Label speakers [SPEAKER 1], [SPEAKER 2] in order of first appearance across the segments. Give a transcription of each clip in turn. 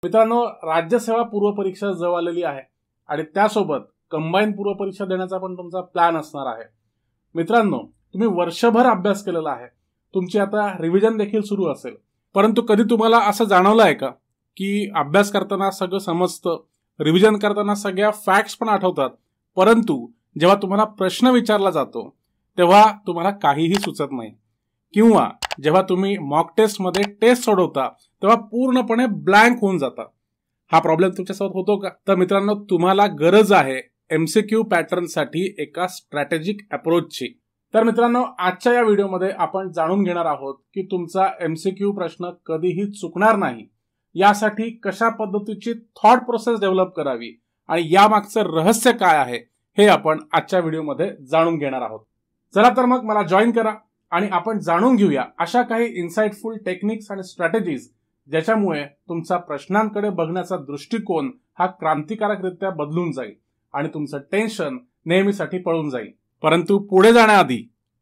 [SPEAKER 1] मित्रांनो, राज्यसेवा पूर्व परीक्षा जवळ आलेली आहे आणि त्यासोबत कंबाईन पूर्व परीक्षा देण्याचा पण तुमचा प्लॅन असणार आहे. मित्रांनो, तुम्ही वर्षभर अभ्यास केलेला आहे, तुमची आता रिव्हिजन देखील सुरू असेल. परंतु कधी तुम्हाला असं जाणवलं आहे का की अभ्यास करताना सगळं समजतं, रिव्हिजन करताना सगळ्या फॅक्ट्स पण आठवतात, परंतु जेव्हा तुम्हाला प्रश्न विचारला जातो तेव्हा तुम्हाला काहीही सुचत नाही, किंवा जेव्हा तुम्ही मॉक टेस्टमध्ये टेस्ट सोडवता तेव्हा पूर्णपणे ब्लँक होऊन जाता. हा प्रॉब्लेम तुमच्यासोबत होतो का? तर मित्रांनो, तुम्हाला गरज आहे एमसीक्यू पॅटर्नसाठी एका स्ट्रॅटेजिक अप्रोचची. तर मित्रांनो, आजच्या या व्हिडिओमध्ये आपण जाणून घेणार आहोत की तुमचा एमसीक्यू प्रश्न कधीही चुकणार नाही, यासाठी कशा पद्धतीची थॉट प्रोसेस डेव्हलप करावी आणि यामागचं रहस्य काय आहे हे आपण आजच्या व्हिडिओमध्ये जाणून घेणार आहोत. चला तर मग मला जॉईन करा आणि आपण जाणून घेऊया अशा काही इन्साइटफुल टेक्निक्स आणि स्ट्रॅटेजीज ज्याच्यामुळे तुमचा प्रश्नांकडे बघण्याचा दृष्टिकोन हा क्रांतिकारकरित्या बदलून जाईल आणि तुमचं टेन्शन नेहमीसाठी पळून जाईल. परंतु पुढे जाण्याआधी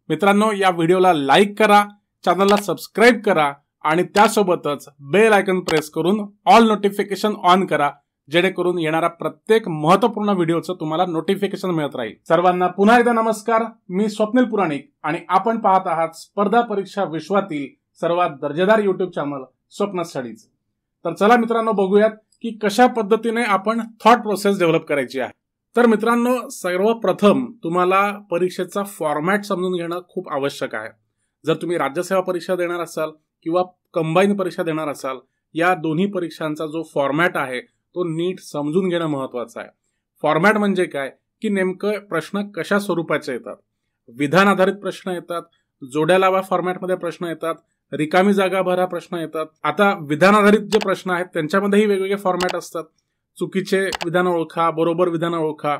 [SPEAKER 1] मित्रांनो, या व्हिडिओला लाईक करा, चॅनलला सबस्क्राईब करा आणि त्यासोबतच बेल आयकॉन प्रेस करून ऑल नोटिफिकेशन ऑन करा, जेणेकरून येणारा प्रत्येक महत्त्वपूर्ण व्हिडिओचं तुम्हाला नोटिफिकेशन मिळत राहील. सर्वांना पुन्हा एकदा नमस्कार. मी स्वप्नील पुराणिक आणि आपण पाहत आहात स्पर्धा परीक्षा विश्वातील सर्वात दर्जेदार युट्यूब चॅनल स्वप्न स्टडीज. तर चला मित्रांनो, बघूयात की कशा पद्धतीने आपण थॉट प्रोसेस डेव्हलप करायची आहे. तर मित्रांनो, सर्वप्रथम तुम्हाला परीक्षेचा फॉर्मॅट समजून घेणं खूप आवश्यक आहे. जर तुम्ही राज्यसेवा परीक्षा देणार असाल किंवा कंबाईन परीक्षा देणार असाल, या दोन्ही परीक्षांचा जो फॉर्मॅट आहे तो नीट समजून घेणं महत्वाचं आहे. फॉर्मॅट म्हणजे काय की नेमकं प्रश्न कशा स्वरूपाचे येतात. विधान आधारित प्रश्न येतात, जोड्या लावा फॉर्मॅटमध्ये प्रश्न येतात, रिकामी जागा भरा प्रश्न येतात. आता विधान आधारित जे प्रश्न आहेत त्यांच्यामध्येही वेगवेगळे फॉर्मॅट असतात. चुकीचे विधान ओळखा, बरोबर विधान ओळखा.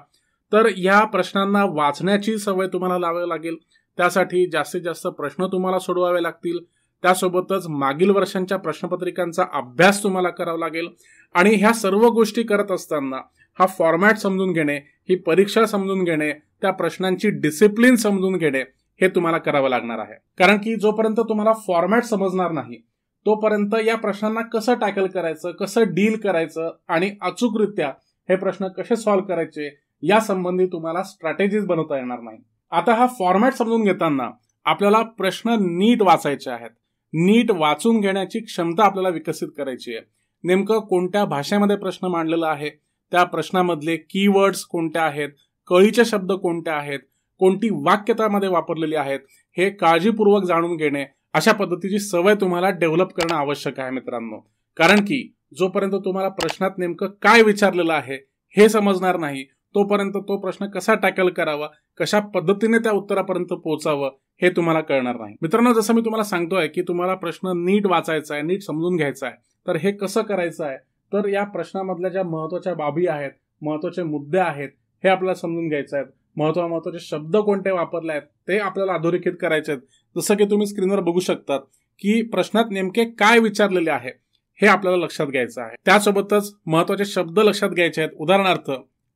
[SPEAKER 1] तर या प्रश्नांना वाचण्याची सवय तुम्हाला लावावी लागेल. त्यासाठी जास्तीत जास्त प्रश्न तुम्हाला सोडवावे लागतील. त्यासोबतच मागील वर्षांच्या प्रश्नपत्रिकांचा अभ्यास तुम्हाला करावा लागेल. आणि ह्या सर्व गोष्टी करत असताना हा फॉर्मॅट समजून घेणे, ही परीक्षा समजून घेणे, त्या प्रश्नांची डिसिप्लिन समजून घेणे हे तुम्हाला करावं लागणार आहे. कारण की जोपर्यंत तुम्हाला फॉर्मॅट समजणार नाही तोपर्यंत या प्रश्नांना कसं टॅकल करायचं, कसं डील करायचं आणि अचूकरित्या हे प्रश्न कसे सॉल्व्ह करायचे या संबंधी तुम्हाला स्ट्रॅटेजीज बनवता येणार नाही. आता हा फॉर्मॅट समजून घेताना आपल्याला प्रश्न नीट वाचायचे आहेत. नीट वाचून घेण्याची क्षमता आपल्याला विकसित करायची आहे. नेमकं कोणत्या भाषेमध्ये प्रश्न मांडलेला आहे, त्या प्रश्नामधले कीवर्ड्स कोणत्या आहेत, कळीचे शब्द कोणते आहेत, कोणती वाक्यतामध्ये वापरलेली आहेत, हे काळजीपूर्वक जाणून घेणे, अशा पद्धतीची सवय तुम्हाला डेव्हलप करणं आवश्यक आहे मित्रांनो. कारण की जोपर्यंत तुम्हाला प्रश्नात नेमकं काय विचारलेलं आहे हे समजणार नाही तोपर्यंत तो प्रश्न कसा टॅकल करावा, कशा पद्धतीने त्या उत्तरापर्यंत पोहोचावं हे तुम्हाला कळणार नाही. मित्रांनो, जसं मी तुम्हाला सांगतोय की तुम्हाला प्रश्न नीट वाचायचा आहे, नीट समजून घ्यायचा आहे, तर हे कसं करायचं आहे, तर या प्रश्नामधल्या ज्या महत्वाच्या बाबी आहेत, महत्वाचे मुद्दे आहेत, हे आपल्याला समजून घ्यायचे आहेत. महत्वाचे शब्द कोणते वापरले आहेत ते आपल्याला अधोरेखित करायचे आहेत. जसं की तुम्ही स्क्रीनवर बघू शकतात की प्रश्नात नेमके काय विचारलेले आहे हे आपल्याला लक्षात घ्यायचं आहे. त्यासोबतच महत्वाचे शब्द लक्षात घ्यायचे आहेत. उदाहरणार्थ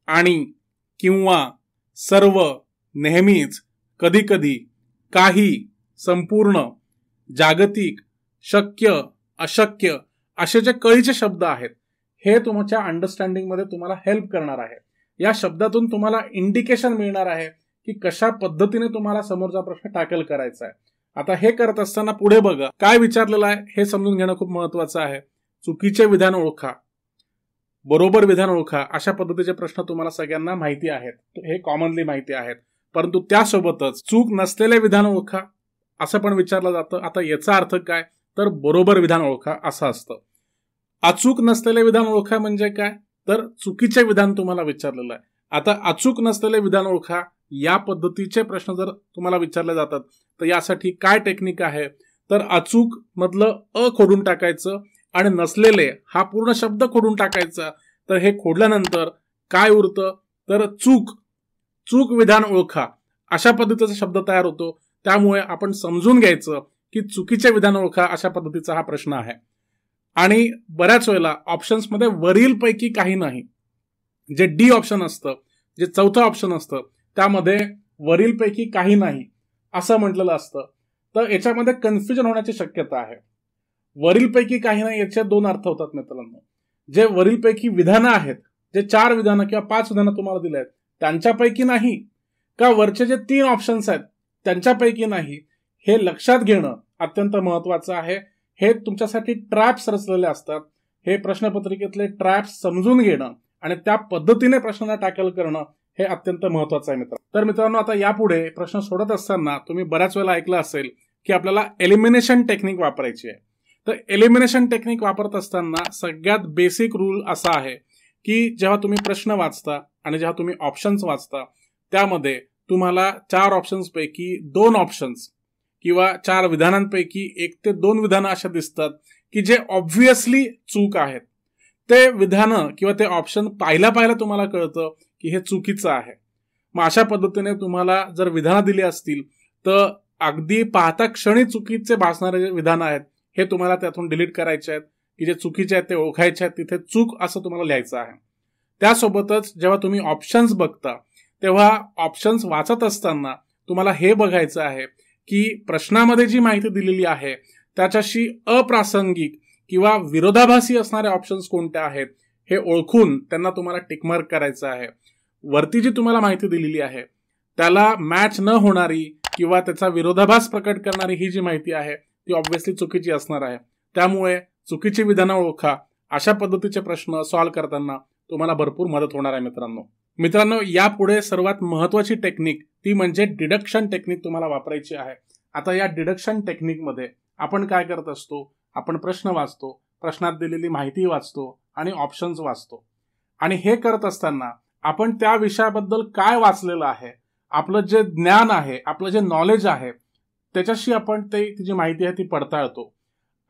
[SPEAKER 1] आणि, किंवा, सर्व, नेहमीच, कधी कधी, काही, संपूर्ण, जागतिक, शक्य, अशक्य असे जे कळीचे शब्द आहेत हे तुमच्या अंडरस्टँडिंगमध्ये तुम्हाला हेल्प करणार आहे. या शब्दातून तुम्हाला इंडिकेशन मिळणार आहे की कशा पद्धतीने तुम्हाला समोरचा प्रश्न टॅकल करायचा आहे. आता हे करत असताना पुढे बघा काय विचारलेलं आहे हे समजून घेणं खूप महत्वाचं आहे. चुकीचे विधान ओळखा, बरोबर विधान ओळखा, अशा पद्धतीचे प्रश्न तुम्हाला सगळ्यांना माहिती आहेत, हे कॉमनली माहिती आहेत. परंतु त्यासोबतच चूक नसलेले विधान ओळखा असं पण विचारलं जातं. आता याचा अर्थ काय, तर बरोबर विधान ओळखा असं असतं. अचूक नसलेले विधान ओळखा म्हणजे काय, तर चुकीचे विधान तुम्हाला विचारलेलं आहे. आता अचूक नसलेले विधान ओळखा या पद्धतीचे प्रश्न जर तुम्हाला विचारले जातात तर यासाठी काय टेक्निक आहे, तर अचूक मधलं अ खोडून टाकायचं आणि नसलेले हा पूर्ण शब्द खोडून टाकायचा. तर हे खोडल्यानंतर काय उरतं, तर चूक विधान ओळखा अशा पद्धतीचा शब्द तयार होतो. त्यामुळे आपण समजून घ्यायचं की चुकीचे विधान ओळखा अशा पद्धतीचा हा प्रश्न आहे. आणि बऱ्याच वेळेला ऑप्शन्समध्ये वरील पैकी काही नाही, जे डी ऑप्शन असतं, जे चौथं ऑप्शन असतं त्यामध्ये वरील पैकी काही नाही असं म्हटलेलं असतं. तर याच्यामध्ये कन्फ्युजन होण्याची शक्यता आहे. वरील पैकी काही नाही याचे दोन अर्थ होतात मित्रांनो. जे वरीलपैकी विधानं आहेत, जे 4 विधानं किंवा 5 विधानं तुम्हाला दिले आहेत त्यांच्यापैकी नाही का वरचे जे 3 ऑप्शन्स आहेत त्यांच्यापैकी नाही, हे लक्षात घेणं अत्यंत महत्वाचं आहे. हे तुमच्यासाठी ट्रॅप्स रचलेले असतात. हे प्रश्नपत्रिकेतले ट्रॅप्स समजून घेणं आणि त्या पद्धतीने प्रश्नांना टॅकल करणं हे अत्यंत महत्वाचं आहे तर मित्रांनो, आता यापुढे प्रश्न सोडत असताना तुम्ही बऱ्याच वेळेला ऐकलं असेल की आपल्याला एलिमिनेशन टेक्निक वापरायची आहे. तर एलिमिनेशन टेक्निक वापरत असताना सगळ्यात बेसिक रूल असा आहे की जेव्हा तुम्ही प्रश्न वाचता आणि जेव्हा तुम्ही ऑप्शन्स वाचता त्यामध्ये तुम्हाला 4 ऑप्शन्स पैकी 2 ऑप्शन्स किंवा 4 विधानांपैकी 1 ते 2 विधानं अशा दिसतात की जे ऑब्व्हियसली चूक आहेत. ते विधानं किंवा ते ऑप्शन पाहिल्या तुम्हाला कळतं की हे चुकीचं आहे. मग अशा पद्धतीने तुम्हाला जर विधानं दिली असतील तर अगदी पाहता क्षणी चुकीचे भासणारे जे विधानं आहेत हे तुम्हाला त्यातून डिलीट करायचे आहेत, की जे चुकीचे आहेत ते ओळखायचे आहेत, तिथे चूक असं तुम्हाला लिहायचं आहे. त्यासोबतच जेव्हा तुम्ही ऑप्शन्स बघता तेव्हा ऑप्शन्स वाचत असताना तुम्हाला हे बघायचं आहे की प्रश्नामध्ये जी माहिती दिलेली आहे त्याच्याशी अप्रासंगिक किंवा विरोधाभासी असणारे ऑप्शन्स कोणते आहेत हे ओळखून त्यांना तुम्हाला टिकमार्क करायचं आहे. वरती जी तुम्हाला माहिती दिलेली आहे त्याला मॅच न होणारी किंवा त्याचा विरोधाभास प्रकट करणारी ही जी माहिती आहे ती ऑब्व्हियसली चुकीची असणार आहे. त्यामुळे चुकीची विधानं ओळखा. अशा पद्धतीचे प्रश्न सॉल्व्ह करताना तुम्हाला भरपूर मदत होणार आहे मित्रांनो, यापुढे सर्वात महत्वाची टेक्निक ती म्हणजे डिडक्शन टेक्निक तुम्हाला वापरायची आहे. आता या डिडक्शन टेक्निकमध्ये आपण काय करत असतो, आपण प्रश्न वाचतो, प्रश्नात दिलेली माहिती वाचतो आणि ऑप्शन्स वाचतो. आणि हे करत असताना आपण त्या विषयाबद्दल काय वाचलेलं आहे, आपलं जे ज्ञान आहे, आपलं जे नॉलेज आहे त्याच्याशी आपण ती जी माहिती आहे ती पडताळतो.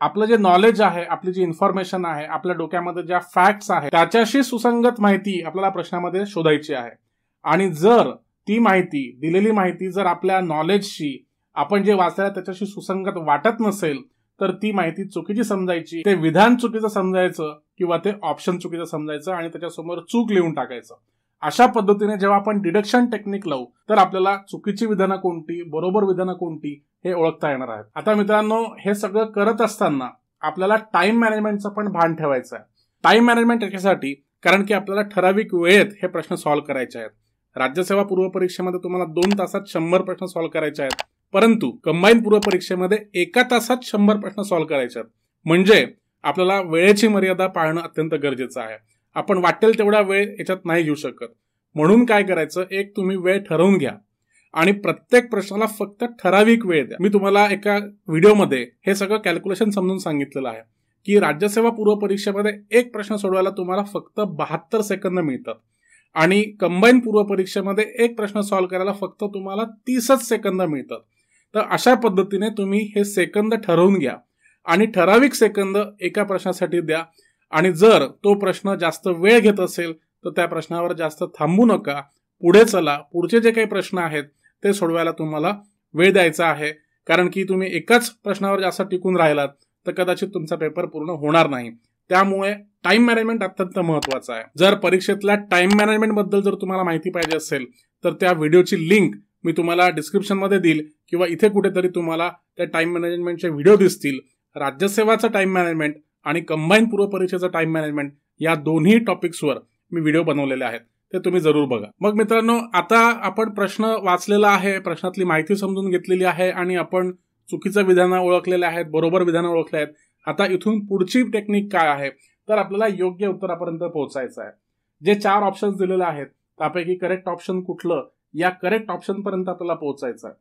[SPEAKER 1] आपलं जे नॉलेज आहे, आपली जी इन्फॉर्मेशन आहे, आपल्या डोक्यामध्ये ज्या फॅक्ट्स आहेत त्याच्याशी सुसंगत माहिती आपल्याला प्रश्नामध्ये शोधायची आहे. आणि जर ती माहिती, दिलेली माहिती जर आपल्या नॉलेजशी, आपण जे वाचलं त्याच्याशी सुसंगत वाटत नसेल तर ती माहिती चुकीची समजायची, ते विधान चुकीचं समजायचं किंवा ते ऑप्शन चुकीचं समजायचं आणि त्याच्यासमोर चूक लिहून टाकायचं. अशा पद्धतीने जेव्हा आपण डिडक्शन टेक्निक लावू तर आपल्याला चुकीची विधानं कोणती, बरोबर विधानं कोणती हे ओळखता येणार आहे. आता मित्रांनो, हे सगळं करत असताना आपल्याला टाइम मॅनेजमेंटचं पण भान ठेवायचं आहे. टाइम मॅनेजमेंट याच्यासाठी कारण की आपल्याला ठराविक वेळेत हे प्रश्न सॉल्व्ह करायचे आहेत. राज्यसेवा पूर्व परीक्षेमध्ये तुम्हाला 2 तासात 100 प्रश्न सॉल्व्ह करायचे आहेत, परंतु कंबाईन पूर्व परीक्षेमध्ये 1 तासात 100 प्रश्न सॉल्व्ह करायचे आहेत. म्हणजे आपल्याला वेळेची मर्यादा पाळणं अत्यंत गरजेचं आहे. आपण वाटेल तेवढा वेळ याच्यात नाही घेऊ शकत. म्हणून काय करायचं, एक तुम्ही वेळ ठरवून घ्या आणि प्रत्येक प्रश्नाला फक्त ठराविक वेळ द्या. मी तुम्हाला एका व्हिडिओमध्ये हे सगळं कॅल्क्युलेशन समजून सांगितलेलं आहे की राज्यसेवा पूर्व परीक्षेमध्ये एक प्रश्न सोडवायला तुम्हाला फक्त 72 सेकंद मिळतात आणि कंबाईन पूर्व परीक्षेमध्ये एक प्रश्न सॉल्व्ह करायला फक्त तुम्हाला 30 सेकंद मिळतात. तर अशा पद्धतीने तुम्ही हे सेकंद ठरवून घ्या आणि ठराविक सेकंद एका प्रश्नासाठी द्या. आणि जर तो प्रश्न जास्त वेळ घेत असेल तर त्या प्रश्नावर जास्त थांबू नका, पुढे चला. पुढचे जे काही प्रश्न आहेत ते सोडवायला तुम्हाला वेळ द्यायचा आहे. कारण की तुम्ही एकाच प्रश्नावर जास्त टिकून राहिलात तर कदाचित तुमचा पेपर पूर्ण होणार नाही. त्यामुळे टाइम मॅनेजमेंट अत्यंत महत्वाचं आहे. जर परीक्षेतल्या टाइम मॅनेजमेंट बद्दल जर तुम्हाला माहिती पाहिजे असेल तर त्या व्हिडिओची लिंक मी तुम्हाला डिस्क्रिप्शनमध्ये देईल किंवा इथे कुठेतरी तुम्हाला त्या टाइम मॅनेजमेंटचे व्हिडिओ दिसतील. राज्यसेवाचं टाइम मॅनेजमेंट आणि कंबाईन पूर्व परीक्षेचं टाइम मॅनेजमेंट या दोन्ही टॉपिक्सवर मी व्हिडिओ बनवलेले आहेत, ते तुम्ही जरूर बघा. मग मित्रांनो, आता आपण प्रश्न वाचलेला आहे, प्रश्नातली माहिती समजून घेतलेली आहे आणि आपण चुकीचं विधानं ओळखलेले आहेत, बरोबर विधानं ओळखले आहेत. आता इथून पुढची टेक्निक काय आहे तर आपल्याला योग्य उत्तरापर्यंत पोहोचायचं आहे. जे 4 ऑप्शन्स दिलेले आहेत त्यापैकी करेक्ट ऑप्शन कुठलं, या करेक्ट ऑप्शन पर्यंत आपल्याला पोहोचायचं आहे.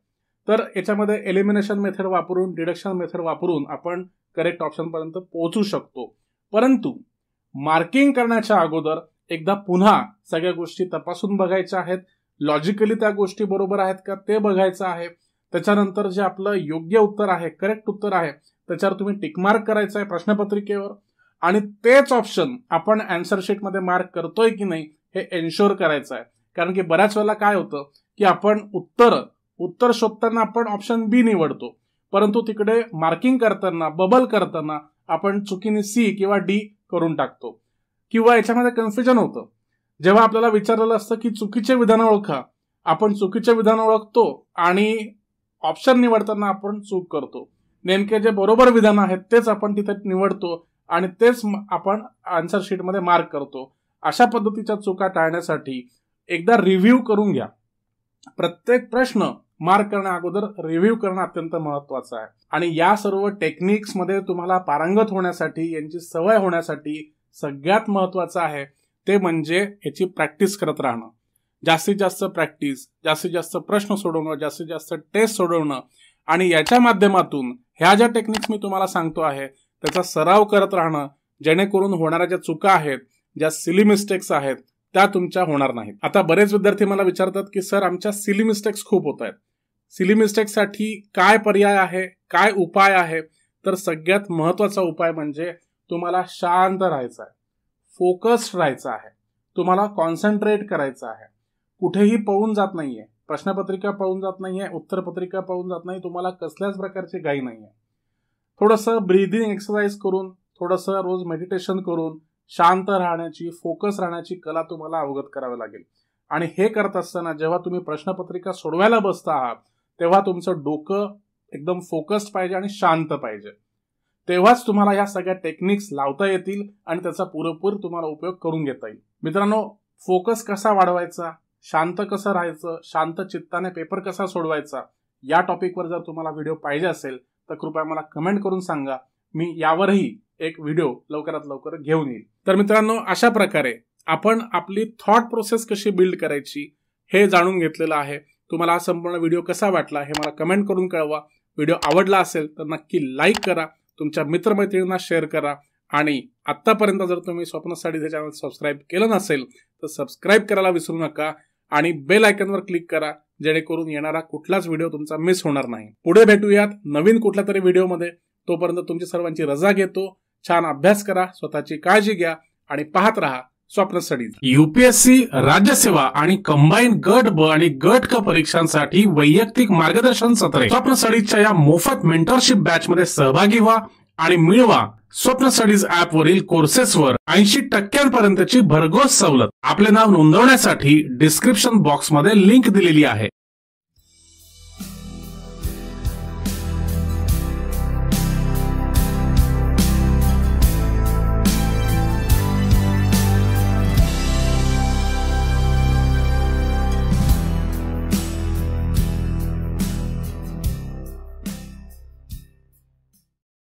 [SPEAKER 1] तर याच्यामध्ये एलिमिनेशन मेथड वापरून, डिडक्शन मेथड वापरून आपण करेक्ट ऑप्शन पर्यंत पोहोचू शकतो. परंतु मार्किंग करण्याच्या अगोदर एकदा पुन्हा सगळ्या गोष्टी तपासून बघायच्या आहेत. लॉजिकली त्या गोष्टी बरोबर आहेत का ते बघायचं आहे. त्याच्यानंतर जे आपलं योग्य उत्तर आहे, करेक्ट उत्तर आहे, त्याच्यावर तुम्ही टिकमार्क करायचं आहे प्रश्नपत्रिकेवर आणि तेच ऑप्शन आपण आन्सर शीटमध्ये मार्क करतोय की नाही हे एन्श्योर करायचं आहे. कारण की बऱ्याच वेळेला काय होतं की आपण उत्तर शोधताना आपण ऑप्शन बी निवडतो, परंतु तिकडे मार्किंग करताना, बबल करताना आपण चुकीने सी किंवा डी करून टाकतो किंवा याच्यामध्ये कन्फ्युजन होतं. जेव्हा आपल्याला विचारलेलं असतं की चुकीचे विधान ओळखा, आपण चुकीचे विधान ओळखतो आणि ऑप्शन निवडताना आपण चूक करतो. नेमके जे बरोबर विधान आहेत तेच आपण तिथे निवडतो आणि तेच आपण आन्सर शीटमध्ये मार्क करतो. अशा पद्धतीच्या चुका टाळण्यासाठी एकदा रिव्ह्यू करून घ्या. प्रत्येक प्रश्न मार्क करण्या अगोदर रिव्ह्यू करणं अत्यंत महत्वाचं आहे. आणि या सर्व टेक्निक्स मध्ये तुम्हाला पारंगत होण्यासाठी, यांची सवय होण्यासाठी सगळ्यात महत्वाचं आहे ते म्हणजे याची प्रॅक्टिस करत राहणं. जास्तीत जास्त प्रॅक्टिस, जास्तीत जास्त प्रश्न सोडवणं, जास्तीत जास्त टेस्ट सोडवणं आणि याच्या माध्यमातून ह्या ज्या टेक्निक्स मी तुम्हाला सांगतो आहे त्याचा सराव करत राहणं, जेणेकरून होणाऱ्या ज्या चुका आहेत, ज्या सिली मिस्टेक्स आहेत त्या तुमच्या होणार नाहीत. आता बरेच विद्यार्थी मला विचारतात की सर आमच्या सिली मिस्टेक्स खूप होत आहेत. सिली मिस्टेक्ससाठी काय पर्याय आहे, काय उपाय आहे? तर सगळ्यात महत्वाचा उपाय म्हणजे तुम्हाला शांत राहायचं आहे, फोकस्ड राहायचं आहे, तुम्हाला कॉन्सन्ट्रेट करायचं आहे. कुठेही पळून जात नाहीये, प्रश्नपत्रिका पळून जात नाहीये, उत्तरपत्रिका पळून जात नाही, तुम्हाला कसल्याच प्रकारची घाई नाहीये. थोडंसं ब्रीदिंग एक्सरसाइज करून, थोडंसं रोज मेडिटेशन करून शांत राहण्याची, फोकस राहण्याची कला तुम्हाला अवगत करावी लागेल. आणि हे करत असताना जेव्हा तुम्ही प्रश्नपत्रिका सोडवायला बसता आहात तेव्हा तुमचं डोकं एकदम फोकस्ड पाहिजे आणि शांत पाहिजे. तेव्हाच तुम्हाला ह्या सगळ्या टेक्निक्स लावता येतील आणि त्याचा पुरेपूर तुम्हाला उपयोग करून घेता येईल. मित्रांनो, फोकस कसा वाढवायचा, शांत कसं राहायचं, शांत चित्ताने पेपर कसा सोडवायचा, या टॉपिकवर जर तुम्हाला व्हिडिओ पाहिजे असेल तर कृपया मला कमेंट करून सांगा. मी यावरही एक व्हिडिओ लवकरात लवकर घेऊन येईल. तर मित्रांनो, अशा प्रकारे आपण आपली थॉट प्रोसेस कशी बिल्ड करायची हे जाणून घेतलेलं आहे. तुम्हाला हा संपूर्ण व्हिडिओ कसा वाटला हे मला कमेंट करून कळवा. व्हिडिओ आवडला असेल तर नक्की लाईक करा, तुमच्या मित्रमैत्रिणींना शेअर करा आणि आतापर्यंत जर तुम्ही स्वप्न स्टडीज हे चॅनल सबस्क्राईब केलं नसेल तर सबस्क्राईब करायला विसरू नका आणि बेल आयकॉनवर क्लिक करा, जेणेकरून येणारा कुठलाच व्हिडिओ तुमचा मिस होणार नाही. पुढे भेटूयात नवीन कुठल्या तरी व्हिडिओमध्ये. तोपर्यंत तुमची सर्वांची रजा घेतो. छान अभ्यास करा, स्वतःची काळजी घ्या आणि पाहत रहा स्वप्न स्टडीज. यूपीएससी, राज्यसेवा आणि कंबाईन गट ब आणि गट क परीक्षांसाठी वैयक्तिक मार्गदर्शन सत्रे स्वप्न स्टडीजच्या या मोफत मेंटरशिप बॅच मध्ये सहभागी व्हा आणि मिळवा स्वप्न स्टडीज ऍप वरील कोर्सेसवर 80% भरघोस सवलत. आपले नाव नोंदवण्यासाठी डिस्क्रिप्शन बॉक्स मध्ये लिंक दिलेली आहे.